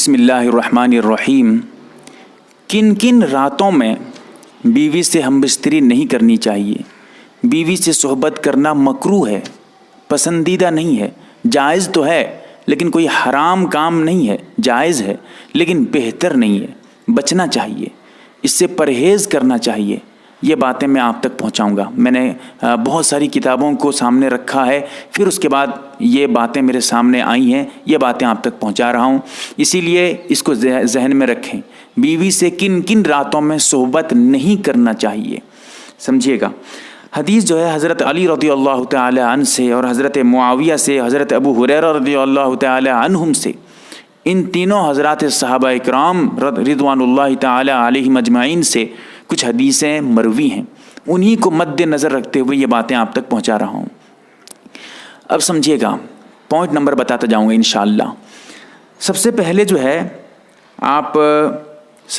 बिस्मिल्लाह अर्रहमान अर्रहीम। किन किन रातों में बीवी से हमबिस्तरी नहीं करनी चाहिए? बीवी से सोहबत करना मकरूह है, पसंदीदा नहीं है। जायज़ तो है लेकिन कोई हराम काम नहीं है, जायज़ है लेकिन बेहतर नहीं है, बचना चाहिए, इससे परहेज़ करना चाहिए। ये बातें मैं आप तक पहुंचाऊंगा। मैंने बहुत सारी किताबों को सामने रखा है, फिर उसके बाद ये बातें मेरे सामने आई हैं, ये बातें आप तक पहुंचा रहा हूं। इसीलिए इसको जहन में रखें, बीवी से किन किन रातों में सोहबत नहीं करना चाहिए। समझिएगा, हदीस जो है हज़रत अली रज़ियल्लाहु तआला अन्हु से और हज़रत मुआविया से, हज़रत अबू हुरैरा रज़ियल्लाहु तआला अन्हुम से, इन तीनों हज़रात सहाबा इकराम रिज़वानुल्लाहि तआला अलैहिम अजमाइन से कुछ हदीसें मरवी हैं। उन्हीं को मद्देनज़र रखते हुए ये बातें आप तक पहुंचा रहा हूं। अब समझिएगा, पॉइंट नंबर बताता जाऊंगा इंशाअल्लाह। सबसे पहले जो है आप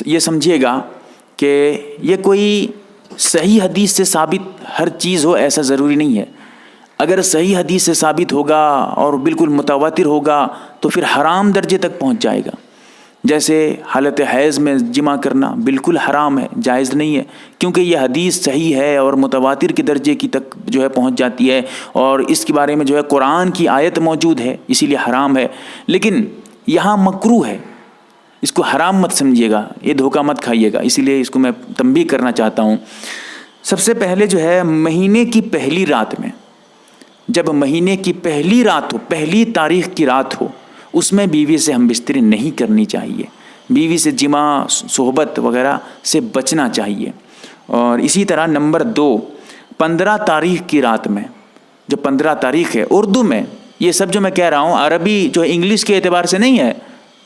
ये समझिएगा कि ये कोई सही हदीस से साबित हर चीज़ हो ऐसा ज़रूरी नहीं है। अगर सही हदीस से साबित होगा और बिल्कुल मुतवातिर होगा तो फिर हराम दर्जे तक पहुंच जाएगा। जैसे हालत हैज़ में जिमा करना बिल्कुल हराम है, जायज़ नहीं है, क्योंकि यह हदीस सही है और मुतवातिर के दर्जे की तक जो है पहुंच जाती है और इसके बारे में जो है कुरान की आयत मौजूद है, इसीलिए हराम है। लेकिन यहाँ मकरूह है, इसको हराम मत समझिएगा, ये धोखा मत खाइएगा, इसीलिए इसको मैं तंबीह करना चाहता हूँ। सबसे पहले जो है महीने की पहली रात में, जब महीने की पहली रात हो, पहली तारीख की रात हो, उसमें बीवी से हमबिस्तरी नहीं करनी चाहिए। बीवी से जिमा सोहबत वगैरह से बचना चाहिए। और इसी तरह नंबर 2, 15 तारीख की रात में, जो 15 तारीख है उर्दू में, ये सब जो मैं कह रहा हूँ अरबी जो इंग्लिश के एतबार से नहीं है,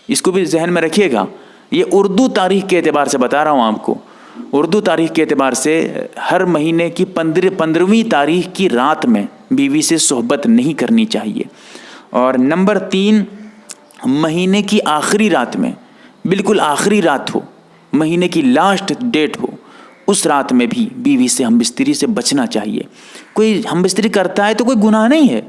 इसको भी जहन में रखिएगा। ये उर्दू तारीख के एतबार से बता रहा हूँ आपको। उर्दू तारीख के एतबार से हर महीने की 15वीं तारीख की रात में बीवी से सोहबत नहीं करनी चाहिए। और नंबर 3, महीने की आखिरी रात में, बिल्कुल आखिरी रात हो, महीने की लास्ट डेट हो, उस रात में भी बीवी से हमबिस्तरी से बचना चाहिए। कोई हमबिस्तरी करता है तो कोई गुनाह नहीं है।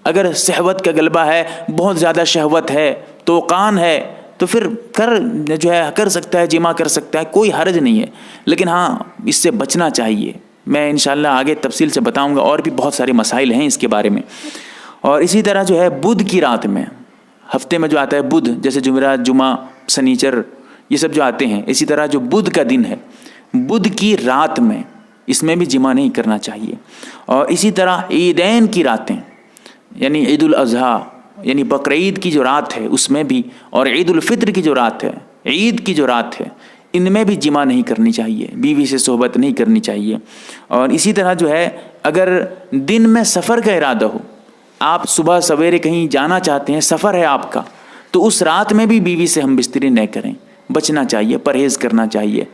अगर शहवत का गलबा है, बहुत ज़्यादा शहवत है, तोक़ान है, तो फिर कर सकता है, जिमा कर सकता है, कोई हर्ज नहीं है। लेकिन हाँ, इससे बचना चाहिए। मैं इंशाअल्लाह आगे तफसील से बताऊँगा, और भी बहुत सारे मसाइल हैं इसके बारे में। और इसी तरह जो है बुध की रात में, हफ्ते में जो आता है बुध, जैसे जुमेरात, जुमा, शनीचर, ये सब जो आते हैं, इसी तरह जो बुध का दिन है, बुध की रात में, इसमें भी जिमा नहीं करना चाहिए। और इसी तरह ईदैन की रातें, यानी ईद उल अज़हा यानी बकरीद की जो रात है उसमें भी, और ईद उल फित्र की जो रात है, ईद की जो रात है, इनमें भी जिमा नहीं करनी चाहिए, बीवी से सोहबत नहीं करनी चाहिए। और इसी तरह जो है अगर दिन में सफ़र का इरादा हो, आप सुबह सवेरे कहीं जाना चाहते हैं, सफ़र है आपका, तो उस रात में भी बीवी से हमबिस्तरी न करें, बचना चाहिए, परहेज़ करना चाहिए।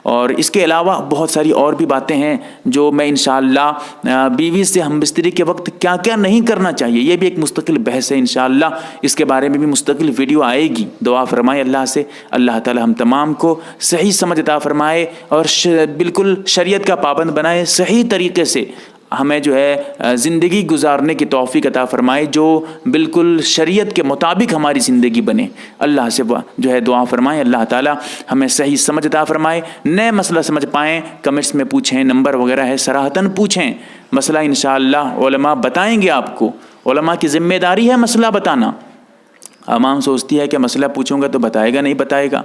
और इसके अलावा बहुत सारी और भी बातें हैं जो मैं इंशाअल्लाह बीवी से हमबिस्तरी के वक्त क्या क्या नहीं करना चाहिए, ये भी एक मुस्तकिल बहस है। इंशाअल्लाह इसके बारे में भी मुस्तकिल वीडियो आएगी। दुआ फरमाए अल्लाह से, अल्लाह ताला हम तमाम को सही समझ अता फरमाए और बिल्कुल शरीयत का पाबंद बनाए, सही तरीके से हमें जो है ज़िंदगी गुजारने की तौफीक अता फरमाए, जो बिल्कुल शरीयत के मुताबिक हमारी ज़िंदगी बने। अल्लाह से जो है दुआ फरमाएं, अल्लाह ताला हमें सही समझ अता फरमाए। नए मसला समझ पाएँ, कमेंट्स में पूछें, नंबर वगैरह है, सराहतन पूछें। मसला इंशाअल्लाह उलमा बताएंगे आपको, उलमा की ज़िम्मेदारी है मसला बताना। आवाम सोचती है कि मसला पूछूंगा तो बताएगा, नहीं बताएगा।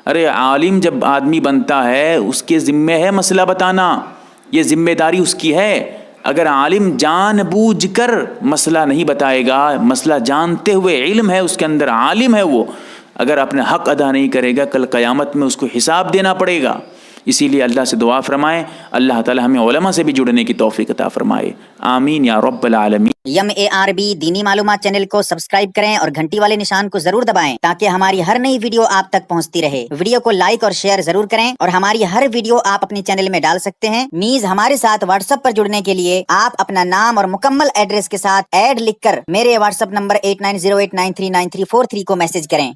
अरे आलिम जब आदमी बनता है उसके ज़िम्मे है मसला बताना, ये ज़िम्मेदारी उसकी है। अगर आलिम जानबूझकर मसला नहीं बताएगा, मसला जानते हुए, इल्म है उसके अंदर, आलिम है वो, अगर अपने हक़ अदा नहीं करेगा, कल क़यामत में उसको हिसाब देना पड़ेगा। इसीलिए अल्लाह से दुआ फरमाएं, अल्लाह ताला हमें उलमा से भी जुड़ने की तौफीक अता फरमाए। आमीन या रब्बल आलमीन। MARB दीनी मालूमात चैनल को सब्सक्राइब करें और घंटी वाले निशान को जरूर दबाएं ताकि हमारी हर नई वीडियो आप तक पहुंचती रहे। वीडियो को लाइक और शेयर जरूर करें और हमारी हर वीडियो आप अपने चैनल में डाल सकते हैं। मीज हमारे साथ व्हाट्सएप पर जुड़ने के लिए आप अपना नाम और मुकम्मल एड्रेस के साथ ऐड लिखकर मेरे व्हाट्सएप नंबर 8908939343 को मैसेज करें।